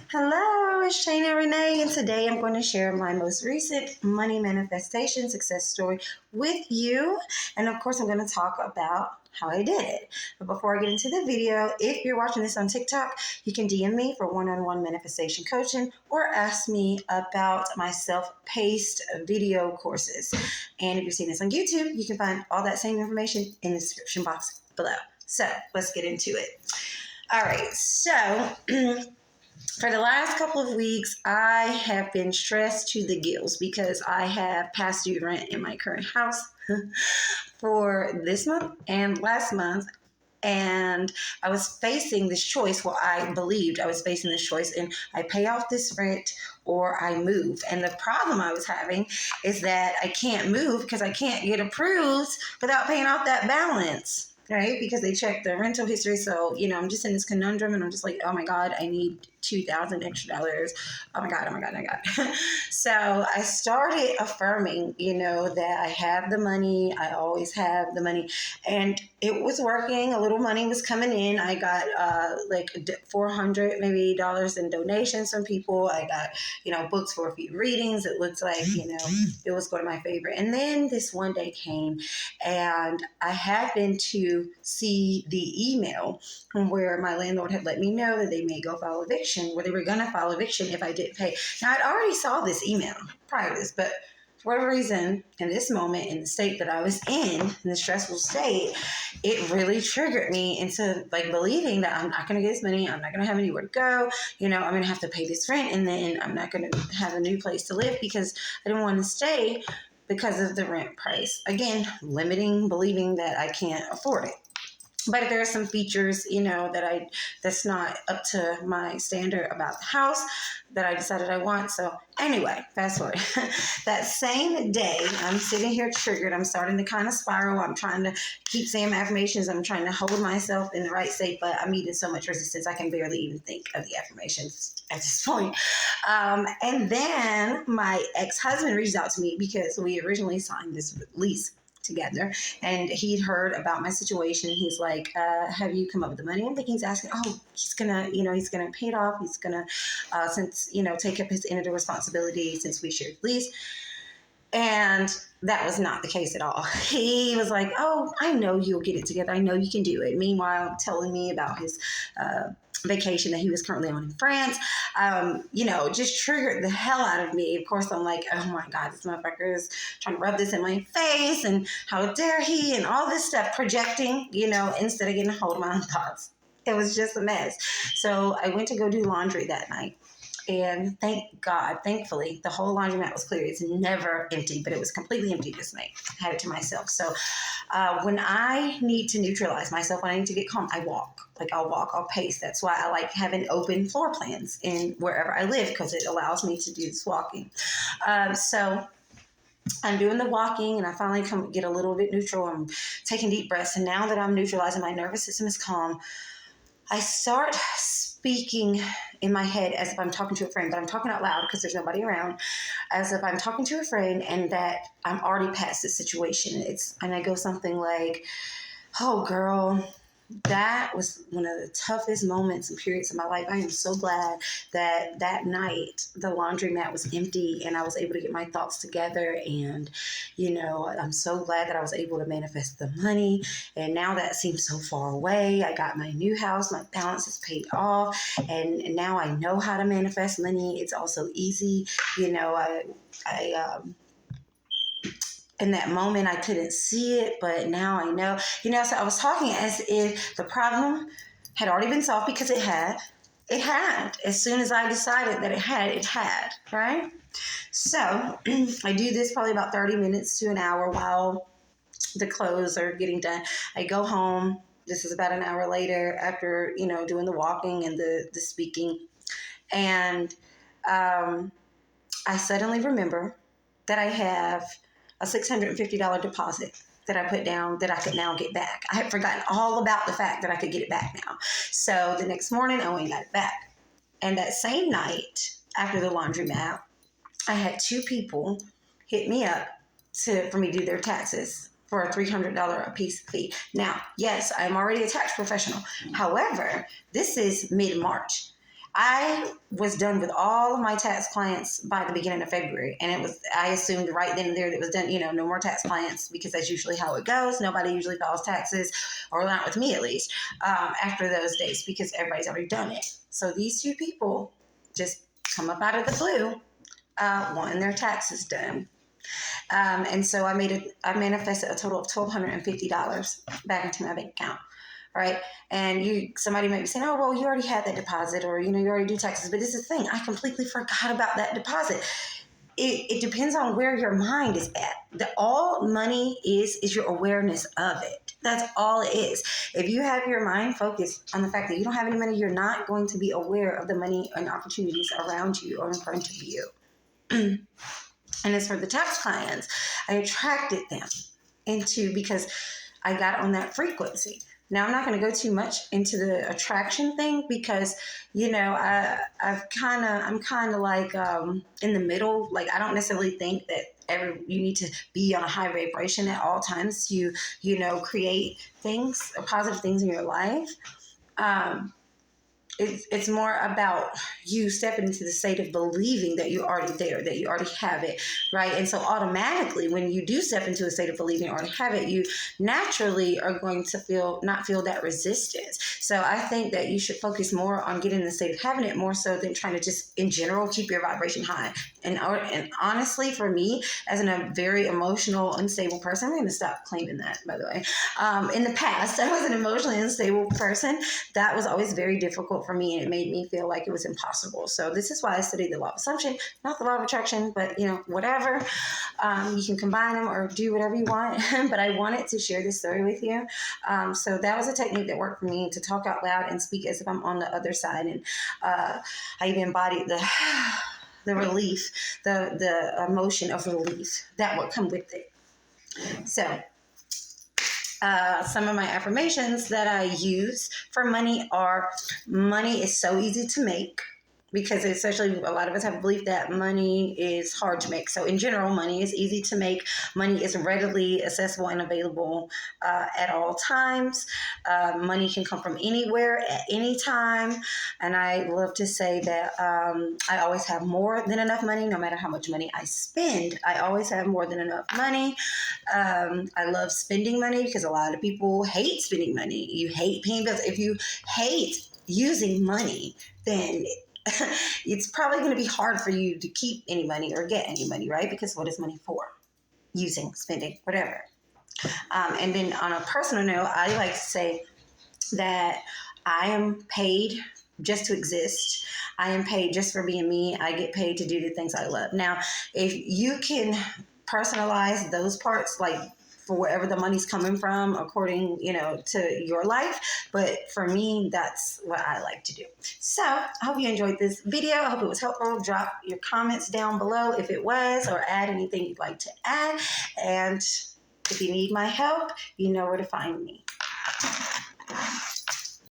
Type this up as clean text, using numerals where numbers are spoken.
Hello, it's Shayna Renee, and today I'm going to share my most recent money manifestation success story with you. And of course, I'm going to talk about how I did it. But before I get into the video, if you're watching this on TikTok, you can DM me for one-on-one manifestation coaching or ask me about my self-paced video courses. And if you're seeing this on YouTube, you can find all that same information in the description box below. So let's get into it. All right, so for the last couple of weeks, I have been stressed to the gills because I have past due rent in my current house for this month and last month. And I was facing this choice. Well, I believed I was facing this choice, and I pay off this rent or I move. And the problem I was having is that I can't move because I can't get approved without paying off that balance. Right? Because they check the rental history. So, I'm just in this conundrum, and I'm just like, oh my God, I need $2,000 extra. Oh my God. So I started affirming, that I have the money. I always have the money. And it was working. A little money was coming in. I got like $400 maybe in donations from people. I got, books for a few readings. It looked like, it was going to my favor. And then this one day came, and I happened to see the email from where my landlord had let me know that they may go file eviction, where they were going to file eviction if I didn't pay. Now, I'd already saw this email prior to this, but for whatever reason, in this moment, in the state that I was in the stressful state, it really triggered me into believing that I'm not going to get this money. I'm not going to have anywhere to go. I'm going to have to pay this rent, and then I'm not going to have a new place to live because I didn't want to stay because of the rent price. Again, believing that I can't afford it. But there are some features, that's not up to my standard about the house that I decided I want. So anyway, fast forward. That same day, I'm sitting here triggered. I'm starting to kind of spiral. I'm trying to keep saying affirmations. I'm trying to hold myself in the right state, but I'm meeting so much resistance, I can barely even think of the affirmations at this point. And then my ex-husband reached out to me because we originally signed this lease together, and he'd heard about my situation. He's like, have you come up with the money? I think he's asking, he's gonna pay it off. He's gonna, take up his end of the responsibility since we shared the lease. And that was not the case at all. He was like, oh, I know you'll get it together. I know you can do it. Meanwhile, telling me about his vacation that he was currently on in France, just triggered the hell out of me. Of course, I'm like, oh my God, this motherfucker is trying to rub this in my face, and how dare he, and all this stuff, projecting, instead of getting a hold of my own thoughts. It was just a mess. So I went to go do laundry that night. And thankfully, the whole laundromat was clear. It's never empty, but it was completely empty this night. I had it to myself. So when I need to neutralize myself, when I need to get calm, I walk. I'll pace. That's why I like having open floor plans in wherever I live, because it allows me to do this walking. So I'm doing the walking, and I finally get a little bit neutral. I'm taking deep breaths. And now that I'm neutralizing, my nervous system is calm, I start speaking in my head as if I'm talking to a friend, but I'm talking out loud because there's nobody around, as if I'm talking to a friend and that I'm already past this situation. And I go something like, oh, girl, that was one of the toughest moments and periods of my life. I am so glad that night the laundromat was empty and I was able to get my thoughts together. And, I'm so glad that I was able to manifest the money. And now that seems so far away. I got my new house. My balance is paid off. And now I know how to manifest money. It's also easy. In that moment, I couldn't see it, but now I know. So I was talking as if the problem had already been solved, because it had. It had. As soon as I decided that it had, right? So I do this probably about 30 minutes to an hour while the clothes are getting done. I go home. This is about an hour later after, doing the walking and the speaking. And I suddenly remember that I have a $650 deposit that I put down that I could now get back. I had forgotten all about the fact that I could get it back now. So the next morning, I went and got it back. And that same night, after the laundromat, I had two people hit me up for me to do their taxes for a $300 a piece fee. Now, yes, I'm already a tax professional. However, this is mid-March. I was done with all of my tax clients by the beginning of February. And I assumed right then and there that it was done, no more tax clients, because that's usually how it goes. Nobody usually files taxes, or not with me at least, after those days, because everybody's already done it. So these two people just come up out of the blue, wanting their taxes done. And so I manifested a total of $1,250 back into my bank account. Right. And somebody might be saying, oh, well, you already had that deposit, or, you already do taxes. But this is the thing. I completely forgot about that deposit. It depends on where your mind is at. All money is your awareness of it. That's all it is. If you have your mind focused on the fact that you don't have any money, you're not going to be aware of the money and opportunities around you or in front of you. And as for the tax clients, I attracted them because I got on that frequency. Now, I'm not going to go too much into the attraction thing because, I'm kind of like in the middle. Like, I don't necessarily think that you need to be on a high vibration at all times to, create things, positive things in your life. It's more about you stepping into the state of believing that you're already there, that you already have it, right? And so automatically, when you do step into a state of believing you already have it, you naturally are going to not feel that resistance. So I think that you should focus more on getting in the state of having it more so than trying to just, in general, keep your vibration high. And honestly, for me, as a very emotional, unstable person, I'm going to stop claiming that, by the way. In the past, I was an emotionally unstable person. That was always very difficult for me, and it made me feel like it was impossible. So this is why I studied the law of assumption, not the law of attraction, but whatever. You can combine them or do whatever you want. But I wanted to share this story with you. So that was a technique that worked for me, to talk out loud and speak as if I'm on the other side. And I even embodied the relief, the emotion of relief that would come with it. So some of my affirmations that I use for money are: money is so easy to make, because especially a lot of us have a belief that money is hard to make. So in general, money is easy to make. Money is readily accessible and available at all times. Money can come from anywhere at any time. And I love to say that I always have more than enough money. No matter how much money I spend, I always have more than enough money. I love spending money because a lot of people hate spending money. You hate paying bills. If you hate using money, then it's probably going to be hard for you to keep any money or get any money, right? Because what is money for? Using, spending, whatever. And then on a personal note, I like to say that I am paid just to exist. I am paid just for being me. I get paid to do the things I love. Now, if you can personalize those parts, like for wherever the money's coming from, according, to your life. But for me, that's what I like to do. So I hope you enjoyed this video. I hope it was helpful. Drop your comments down below if it was, or add anything you'd like to add. And if you need my help, you know where to find me.